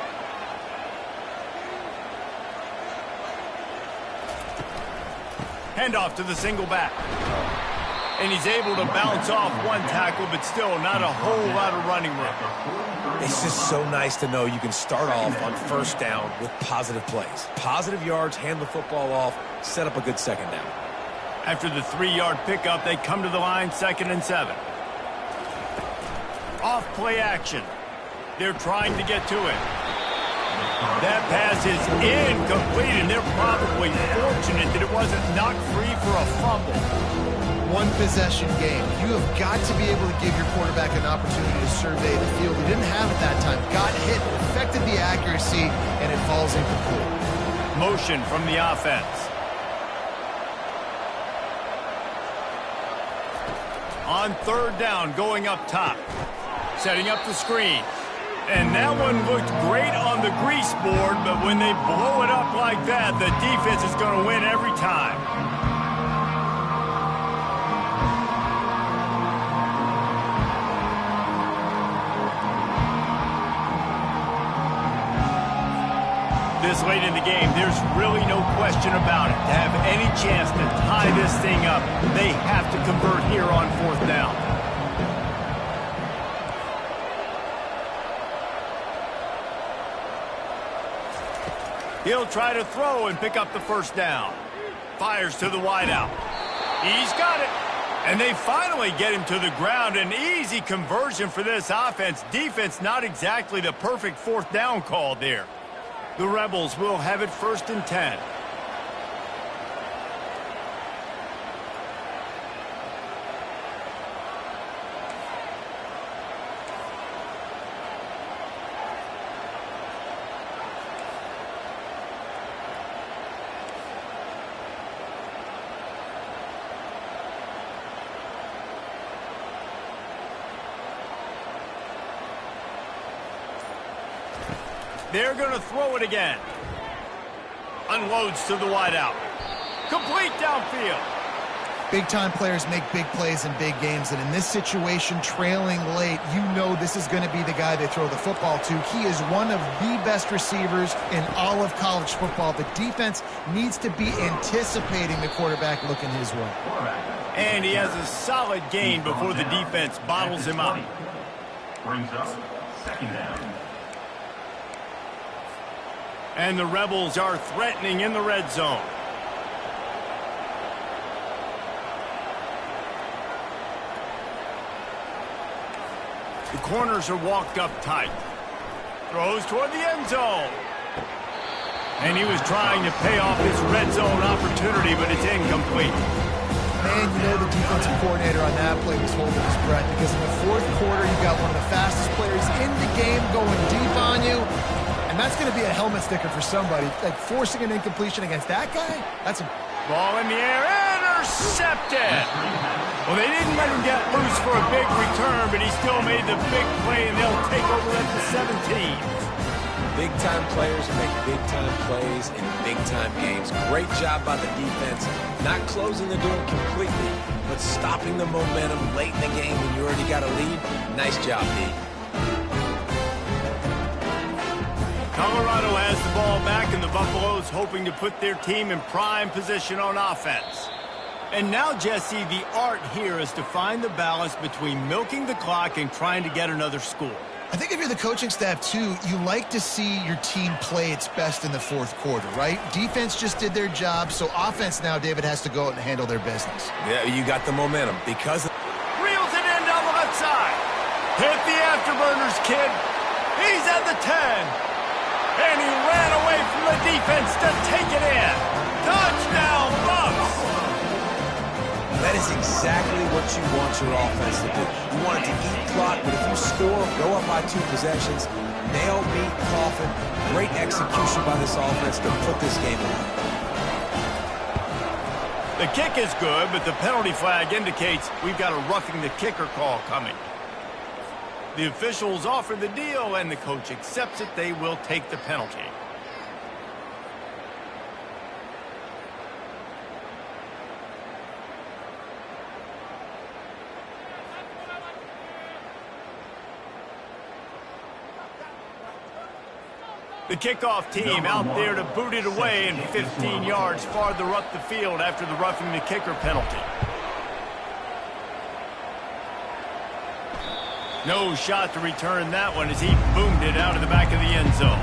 Handoff to the single back. And he's able to bounce off one tackle, but still not a whole lot of running room. It's just so nice to know you can start off on 1st down with positive plays. Positive yards, hand the football off, set up a good 2nd down. After the 3-yard pickup, they come to the line, 2nd and 7. Off play action. They're trying to get to it. That pass is incomplete, and they're probably fortunate that it wasn't knocked free for a fumble. 1-possession game. You have got to be able to give your quarterback an opportunity to survey the field. He didn't have it that time. Got hit, affected the accuracy, and it falls incomplete. Motion from the offense. On 3rd down, going up top. Setting up the screen. And that one looked great on the grease board, but when they blow it up like that, the defense is going to win every time. This late in the game, there's really no question about it. To have any chance to tie this thing up, they have to convert here on 4th down. He'll try to throw and pick up the 1st down. Fires to the wideout. He's got it. And they finally get him to the ground. An easy conversion for this offense. Defense, not exactly the perfect 4th down call there. The Rebels will have it 1st and 10. They're going to throw it again. Unloads to the wideout. Complete downfield. Big-time players make big plays in big games, and in this situation, trailing late, you know this is going to be the guy they throw the football to. He is one of the best receivers in all of college football. The defense needs to be anticipating the quarterback looking his way. And he has a solid gain before the defense bottles him up. Brings up 2nd down. And the Rebels are threatening in the red zone. The corners are walked up tight. Throws toward the end zone. And he was trying to pay off his red zone opportunity, but it's incomplete. Man, you know the defensive coordinator on that play was holding his breath, because in the 4th quarter, you got one of the fastest players in the game going deep on you. And that's going to be a helmet sticker for somebody. Like, forcing an incompletion against that guy, that's a... Ball in the air, intercepted! Well, they didn't let him get loose for a big return, but he still made the big play, and they'll take over at the 17. Big-time players make big-time plays in big-time games. Great job by the defense, not closing the door completely, but stopping the momentum late in the game when you already got a lead. Nice job, D. Colorado has the ball back, and the Buffaloes hoping to put their team in prime position on offense. And now, Jesse, the art here is to find the balance between milking the clock and trying to get another score. I think if you're the coaching staff, too, you like to see your team play its best in the 4th quarter, right? Defense just did their job, so offense now, David, has to go out and handle their business. Yeah, you got the momentum because... Reels it in down the left side. Hit the afterburners, kid. He's at the 10. And he ran away from the defense to take it in. Touchdown, Bucs! That is exactly what you want your offense to do. You want it to eat clock, but if you score, go up by 2 possessions, nail, beat, coffin. Great execution by this offense to put this game away. The kick is good, but the penalty flag indicates we've got a roughing the kicker call coming. The officials offer the deal, and the coach accepts it. They will take the penalty. The kickoff team out there to boot it away, and 15 yards farther up the field after the roughing the kicker penalty. No shot to return that one as he boomed it out of the back of the end zone.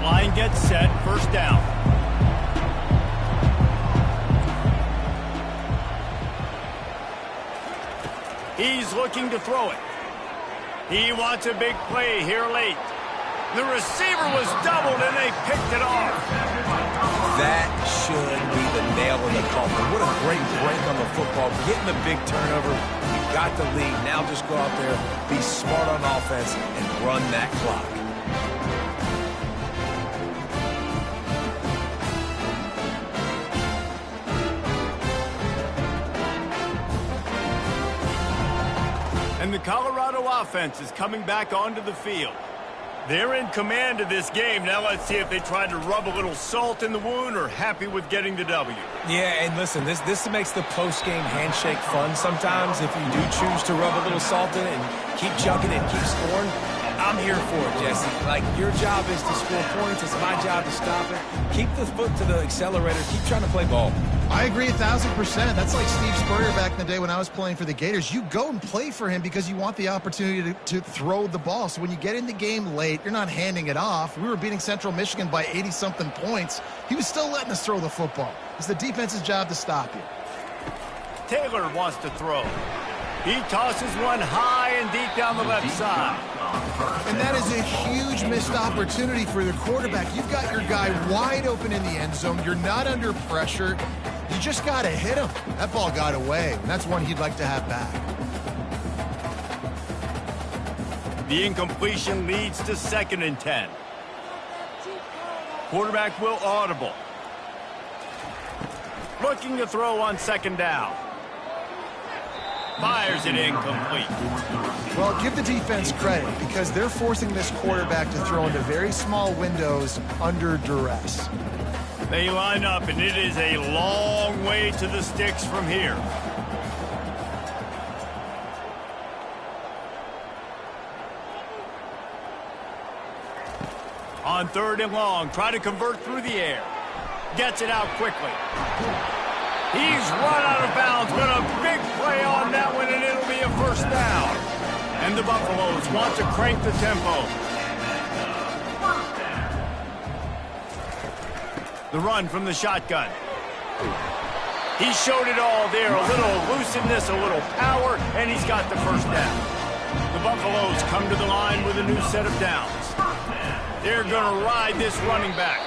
Line gets set, 1st down. He's looking to throw it. He wants a big play here late. The receiver was doubled, and they picked it off. That should be the nail in the coffin. What a great break on the football. Getting the big turnover. You got the lead. Now just go out there, be smart on offense, and run that clock. And the Colorado offense is coming back onto the field. They're in command of this game. Now let's see if they try to rub a little salt in the wound or happy with getting the W. Yeah, and listen, this makes the post-game handshake fun sometimes if you do choose to rub a little salt in it and keep chugging it, keep scoring. I'm here for it, Jesse. Like, your job is to score points. It's my job to stop it. Keep the foot to the accelerator. Keep trying to play ball. I agree 1,000%. That's like Steve Spurrier back in the day when I was playing for the Gators. You go and play for him because you want the opportunity to throw the ball. So when you get in the game late, you're not handing it off. We were beating Central Michigan by 80-something points. He was still letting us throw the football. It's the defense's job to stop you. Taylor wants to throw. He tosses one high and deep down the left side. And that is a huge missed opportunity for the quarterback. You've got your guy wide open in the end zone. You're not under pressure. You just got to hit him. That ball got away, and that's one he'd like to have back. The incompletion leads to 2nd and 10. Quarterback will audible. Looking to throw on 2nd down. Fires it incomplete. Well, give the defense credit because they're forcing this quarterback to throw into very small windows under duress. They line up, and it is a long way to the sticks from here. On 3rd and long, try to convert through the air. Gets it out quickly. He's run out of bounds, but a big play on that one, and it'll be a 1st down. And the Buffaloes want to crank the tempo. The run from the shotgun. He showed it all there. A little elusiveness, a little power, and he's got the 1st down. The Buffaloes come to the line with a new set of downs. They're going to ride this running back.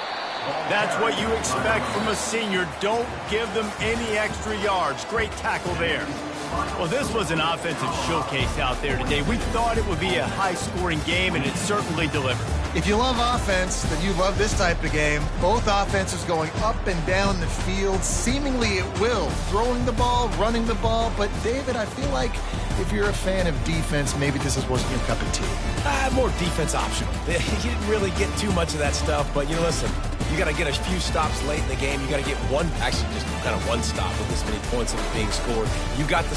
That's what you expect from a senior. Don't give them any extra yards. Great tackle there. Well, this was an offensive showcase out there today. We thought it would be a high-scoring game, and it certainly delivered. If you love offense, then you love this type of game. Both offenses going up and down the field, seemingly at will. Throwing the ball, running the ball. But, David, I feel like if you're a fan of defense, maybe this wasn't your cup of tea. More defense optional. You didn't really get too much of that stuff, but, listen, you got to get a few stops late in the game. You got to get one stop with this many points that are being scored. You got the